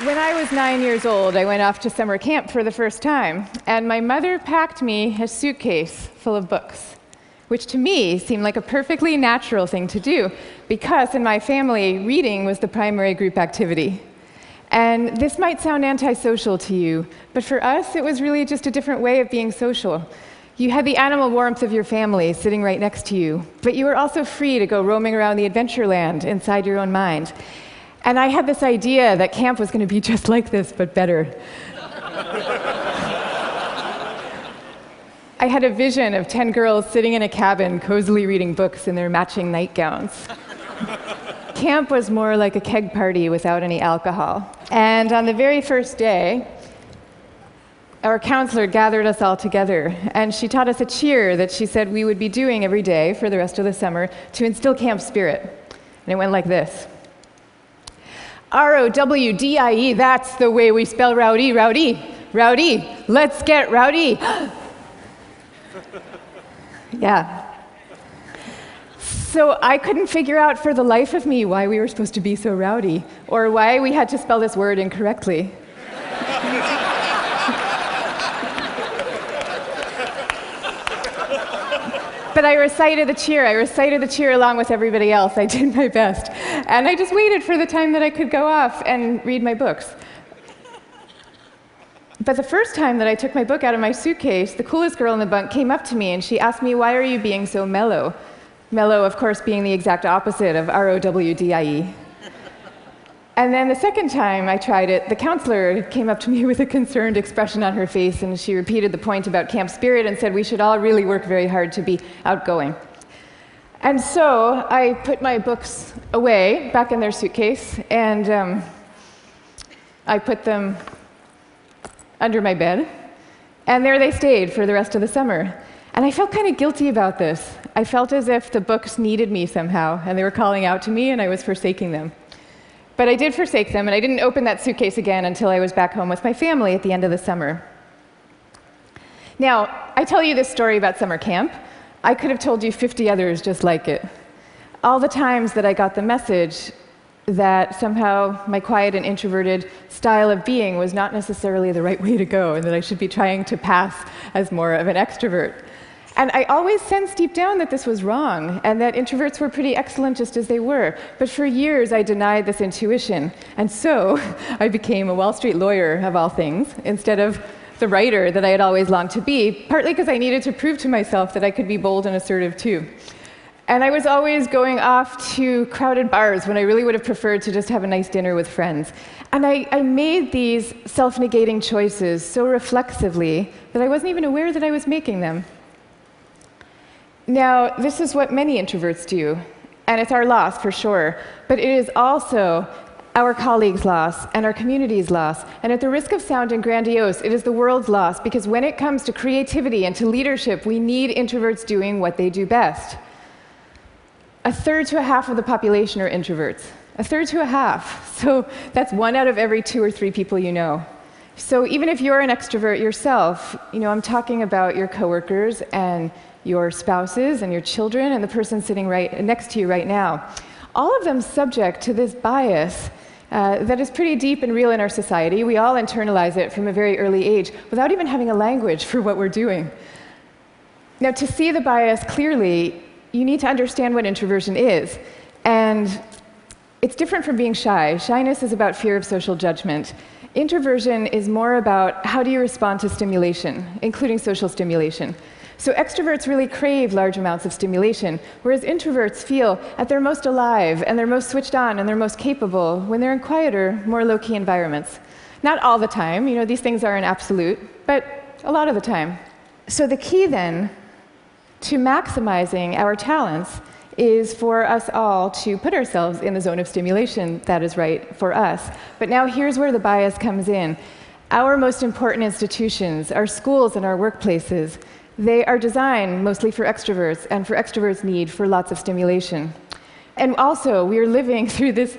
When I was 9 years old, I went off to summer camp for the first time, and my mother packed me a suitcase full of books, which to me seemed like a perfectly natural thing to do, because in my family, reading was the primary group activity. And this might sound antisocial to you, but for us, it was really just a different way of being social. You had the animal warmth of your family sitting right next to you, but you were also free to go roaming around the adventure land inside your own mind. And I had this idea that camp was going to be just like this, but better. I had a vision of 10 girls sitting in a cabin, cozily reading books in their matching nightgowns. Camp was more like a keg party without any alcohol. And on the very first day, our counselor gathered us all together, and she taught us a cheer that she said we would be doing every day for the rest of the summer to instill camp spirit. And it went like this. R-O-W-D-I-E, that's the way we spell rowdy, rowdy, rowdy. Let's get rowdy. Yeah. So I couldn't figure out for the life of me why we were supposed to be so rowdy, or why we had to spell this word incorrectly. But I recited the cheer. I recited the cheer along with everybody else. I did my best. And I just waited for the time that I could go off and read my books. But the first time that I took my book out of my suitcase, the coolest girl in the bunk came up to me and she asked me, "Why are you being so mellow?" Mellow, of course, being the exact opposite of R-O-W-D-I-E. And then the second time I tried it, the counselor came up to me with a concerned expression on her face, and she repeated the point about camp spirit and said we should all really work very hard to be outgoing. And so I put my books away, back in their suitcase, and I put them under my bed, and there they stayed for the rest of the summer. And I felt kind of guilty about this. I felt as if the books needed me somehow, and they were calling out to me, and I was forsaking them. But I did forsake them, and I didn't open that suitcase again until I was back home with my family at the end of the summer. Now, I tell you this story about summer camp. I could have told you 50 others just like it. All the times that I got the message that somehow my quiet and introverted style of being was not necessarily the right way to go, and that I should be trying to pass as more of an extrovert. And I always sensed deep down that this was wrong, and that introverts were pretty excellent just as they were. But for years, I denied this intuition. And so I became a Wall Street lawyer, of all things, instead of the writer that I had always longed to be, partly because I needed to prove to myself that I could be bold and assertive too. And I was always going off to crowded bars when I really would have preferred to just have a nice dinner with friends. And I made these self-negating choices so reflexively that I wasn't even aware that I was making them. Now, this is what many introverts do, and it's our loss for sure, but it is also our colleagues' loss and our community's loss, and at the risk of sounding grandiose, it is the world's loss, because when it comes to creativity and to leadership, we need introverts doing what they do best. A third to a half of the population are introverts. A third to a half. So that's 1 out of every 2 or 3 people you know. So even if you're an extrovert yourself, I'm talking about your coworkers and your spouses and your children and the person sitting right next to you right now. All of them subject to this bias that is pretty deep and real in our society. We all internalize it from a very early age without even having a language for what we're doing. Now, to see the bias clearly, you need to understand what introversion is. And it's different from being shy. Shyness is about fear of social judgment. Introversion is more about how do you respond to stimulation, including social stimulation. So extroverts really crave large amounts of stimulation, whereas introverts feel at their most alive and they're most switched on and they're most capable when they're in quieter, more low-key environments. Not all the time, these things are an absolute, but a lot of the time. So the key then to maximizing our talents is for us all to put ourselves in the zone of stimulation that is right for us. But now here's where the bias comes in. Our most important institutions, our schools and our workplaces, they are designed mostly for extroverts and for extroverts' need for lots of stimulation. And also, we are living through this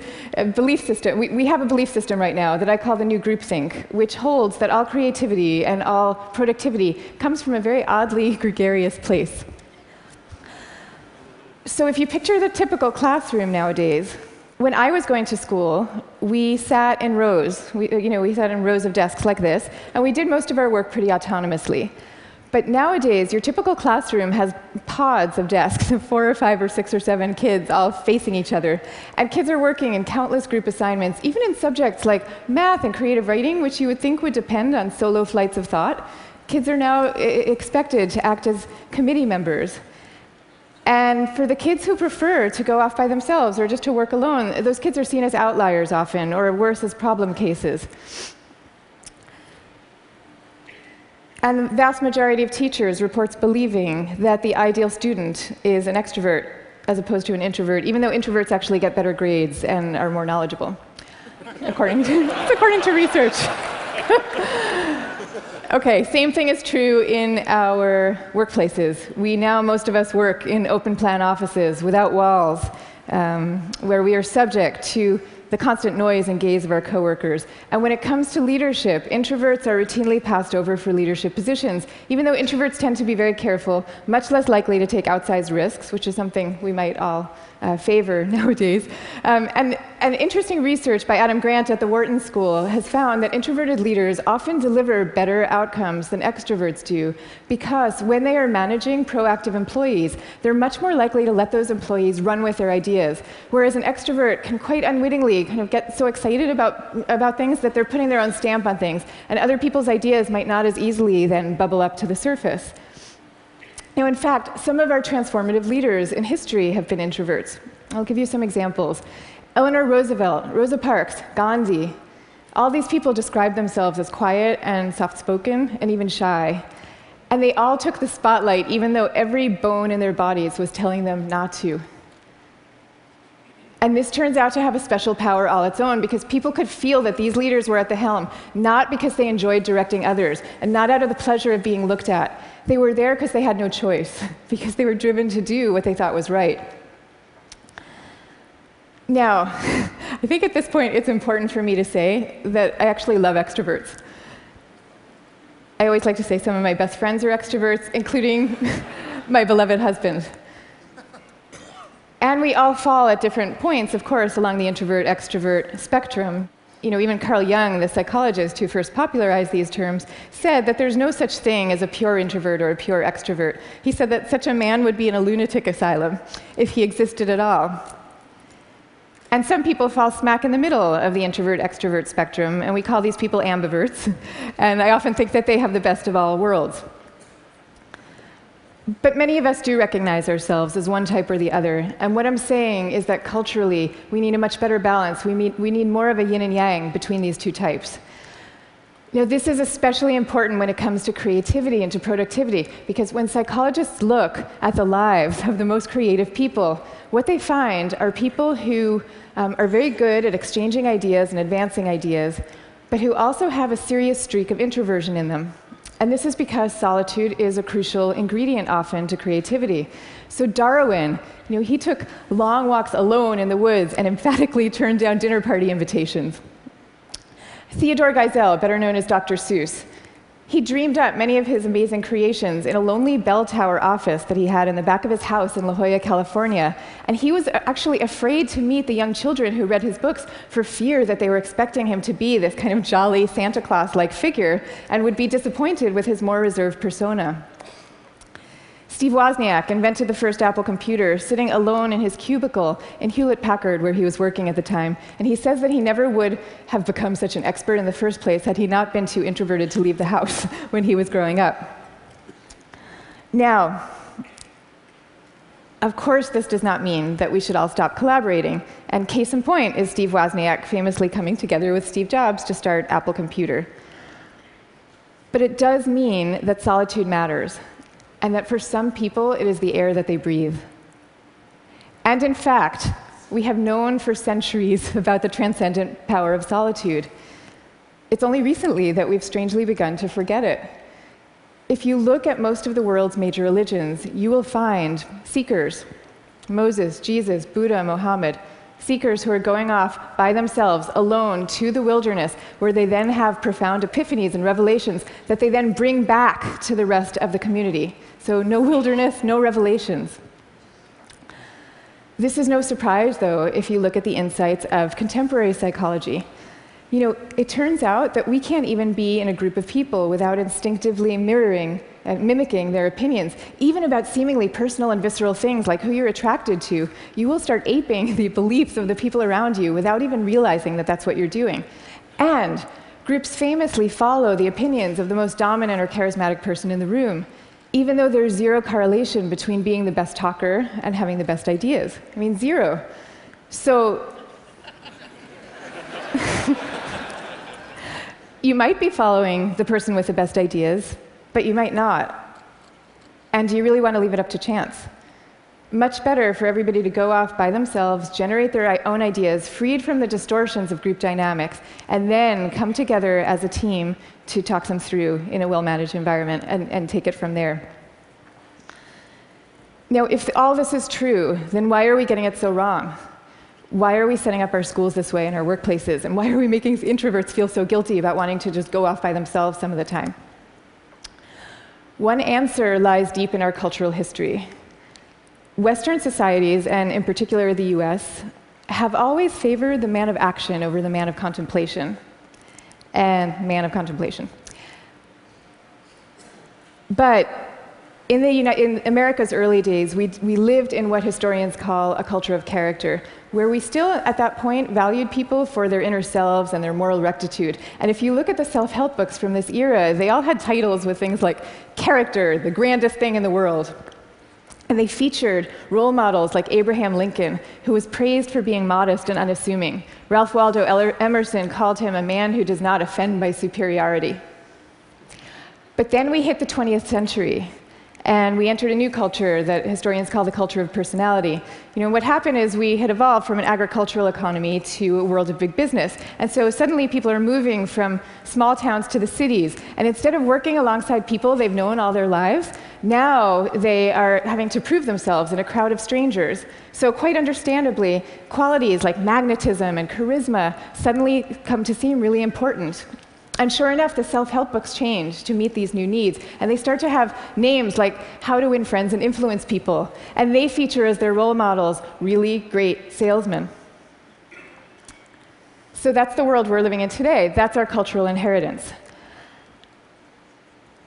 belief system. We have a belief system right now that I call the new groupthink, which holds that all creativity and all productivity comes from a very oddly gregarious place. So if you picture the typical classroom nowadays, When I was going to school, we sat in rows. We sat in rows of desks like this, and we did most of our work pretty autonomously. But nowadays, your typical classroom has pods of desks of 4 or 5 or 6 or 7 kids all facing each other. And kids are working in countless group assignments, even in subjects like math and creative writing, which you would think would depend on solo flights of thought. Kids are now expected to act as committee members. And for the kids who prefer to go off by themselves or just to work alone, those kids are seen as outliers often, or worse, as problem cases. And the vast majority of teachers reports believing that the ideal student is an extrovert as opposed to an introvert, even though introverts actually get better grades and are more knowledgeable, according to research. Okay, same thing is true in our workplaces. Most of us work in open-plan offices without walls, where we are subject to the constant noise and gaze of our coworkers. And when it comes to leadership, introverts are routinely passed over for leadership positions, even though introverts tend to be very careful, much less likely to take outsized risks, which is something we might all favor nowadays. And interesting research by Adam Grant at the Wharton School has found that introverted leaders often deliver better outcomes than extroverts do, because when they are managing proactive employees, they're much more likely to let those employees run with their ideas, whereas an extrovert can quite unwittingly kind of get so excited about things that they're putting their own stamp on things, and other people's ideas might not as easily then bubble up to the surface. Now, in fact, some of our transformative leaders in history have been introverts. I'll give you some examples. Eleanor Roosevelt, Rosa Parks, Gandhi, all these people describe themselves as quiet and soft-spoken and even shy. And they all took the spotlight, even though every bone in their bodies was telling them not to. And this turns out to have a special power all its own, because people could feel that these leaders were at the helm, not because they enjoyed directing others, and not out of the pleasure of being looked at. They were there because they had no choice, because they were driven to do what they thought was right. Now, I think at this point it's important for me to say that I actually love extroverts. I always like to say some of my best friends are extroverts, including my beloved husband. And we all fall at different points, of course, along the introvert-extrovert spectrum. Even Carl Jung, the psychologist who first popularized these terms, said that there's no such thing as a pure introvert or a pure extrovert. He said that such a man would be in a lunatic asylum if he existed at all. And some people fall smack in the middle of the introvert-extrovert spectrum, and we call these people ambiverts. And I often think that they have the best of all worlds. But many of us do recognize ourselves as one type or the other. And what I'm saying is that culturally, we need a much better balance. We need more of a yin and yang between these two types. This is especially important when it comes to creativity and to productivity, because when psychologists look at the lives of the most creative people, what they find are people who are very good at exchanging ideas and advancing ideas, but who also have a serious streak of introversion in them. And this is because solitude is a crucial ingredient often to creativity. So Darwin, he took long walks alone in the woods and emphatically turned down dinner party invitations. Theodore Geisel, better known as Dr. Seuss, he dreamed up many of his amazing creations in a lonely bell tower office that he had in the back of his house in La Jolla, California. And he was actually afraid to meet the young children who read his books for fear that they were expecting him to be this kind of jolly Santa Claus-like figure and would be disappointed with his more reserved persona. Steve Wozniak invented the first Apple computer, sitting alone in his cubicle in Hewlett-Packard, where he was working at the time. And he says that he never would have become such an expert in the first place had he not been too introverted to leave the house when he was growing up. Now, of course, this does not mean that we should all stop collaborating. And case in point is Steve Wozniak famously coming together with Steve Jobs to start Apple Computer. But it does mean that solitude matters, and that for some people, it is the air that they breathe. And in fact, we have known for centuries about the transcendent power of solitude. It's only recently that we've strangely begun to forget it. If you look at most of the world's major religions, you will find seekers, Moses, Jesus, Buddha, Mohammed, seekers who are going off by themselves, alone, to the wilderness, where they then have profound epiphanies and revelations that they then bring back to the rest of the community. So no wilderness, no revelations. This is no surprise, though, if you look at the insights of contemporary psychology. You know, it turns out that we can't even be in a group of people without instinctively mirroring and mimicking their opinions, even about seemingly personal and visceral things like who you're attracted to. You will start aping the beliefs of the people around you without even realizing that that's what you're doing. And groups famously follow the opinions of the most dominant or charismatic person in the room, even though there's zero correlation between being the best talker and having the best ideas. I mean, zero. So you might be following the person with the best ideas, but you might not. And do you really want to leave it up to chance? Much better for everybody to go off by themselves, generate their own ideas, freed from the distortions of group dynamics, and then come together as a team to talk them through in a well-managed environment and take it from there. Now, if all this is true, then why are we getting it so wrong? Why are we setting up our schools this way and our workplaces? And why are we making introverts feel so guilty about wanting to just go off by themselves some of the time? One answer lies deep in our cultural history. Western societies, and in particular the US, have always favored the man of action over the man of contemplation. And man of contemplation. But in America's early days, we lived in what historians call a culture of character, where we still, at that point, valued people for their inner selves and their moral rectitude. And if you look at the self-help books from this era, they all had titles with things like character, the grandest thing in the world. And they featured role models like Abraham Lincoln, who was praised for being modest and unassuming. Ralph Waldo Emerson called him a man who does not offend by superiority. But then we hit the 20th century, and we entered a new culture that historians call the culture of personality. You know, what happened is we had evolved from an agricultural economy to a world of big business. And so suddenly people are moving from small towns to the cities. And instead of working alongside people they've known all their lives, now they are having to prove themselves in a crowd of strangers. So quite understandably, qualities like magnetism and charisma suddenly come to seem really important. And sure enough, the self-help books change to meet these new needs. And they start to have names like How to Win Friends and Influence People. And they feature as their role models really great salesmen. So that's the world we're living in today. That's our cultural inheritance.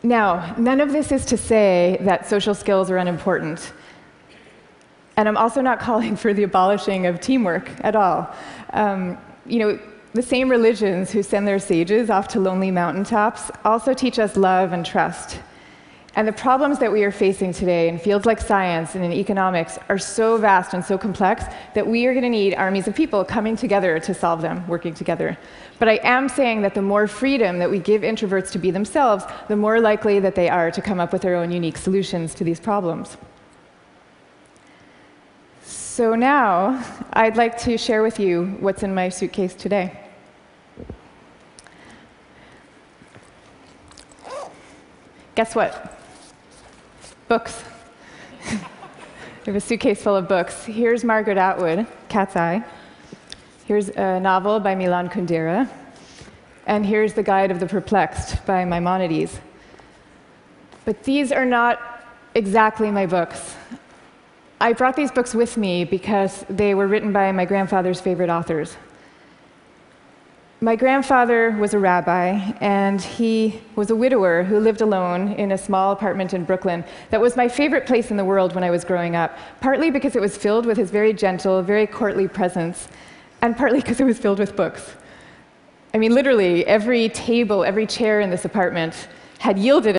Now, none of this is to say that social skills are unimportant. And I'm also not calling for the abolishing of teamwork at all. You know, the same religions who send their sages off to lonely mountaintops also teach us love and trust. And the problems that we are facing today in fields like science and in economics are so vast and so complex that we are going to need armies of people coming together to solve them, working together. But I am saying that the more freedom that we give introverts to be themselves, the more likely that they are to come up with their own unique solutions to these problems. So now, I'd like to share with you what's in my suitcase today. Guess what? Books. I have a suitcase full of books. Here's Margaret Atwood, Cat's Eye. Here's a novel by Milan Kundera. And here's The Guide of the Perplexed by Maimonides. But these are not exactly my books. I brought these books with me because they were written by my grandfather's favorite authors. My grandfather was a rabbi, and he was a widower who lived alone in a small apartment in Brooklyn that was my favorite place in the world when I was growing up, partly because it was filled with his very gentle, very courtly presence, and partly because it was filled with books. I mean, literally, every table, every chair in this apartment had yielded